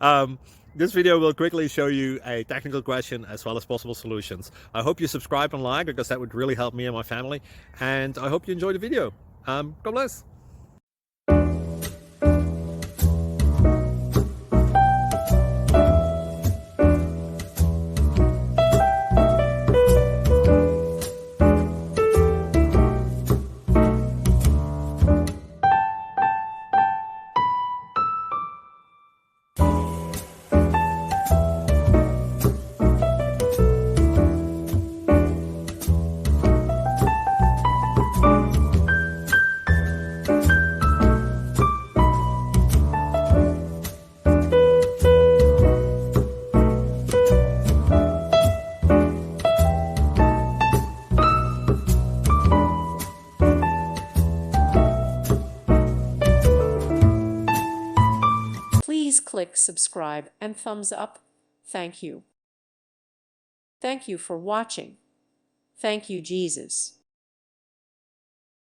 um, this video will quickly show you a technical question as well as possible solutions. I hope you subscribe and like because that would really help me and my family. And I hope you enjoy the video. God bless. Please click subscribe and thumbs up. Thank you. Thank you for watching. Thank you, Jesus.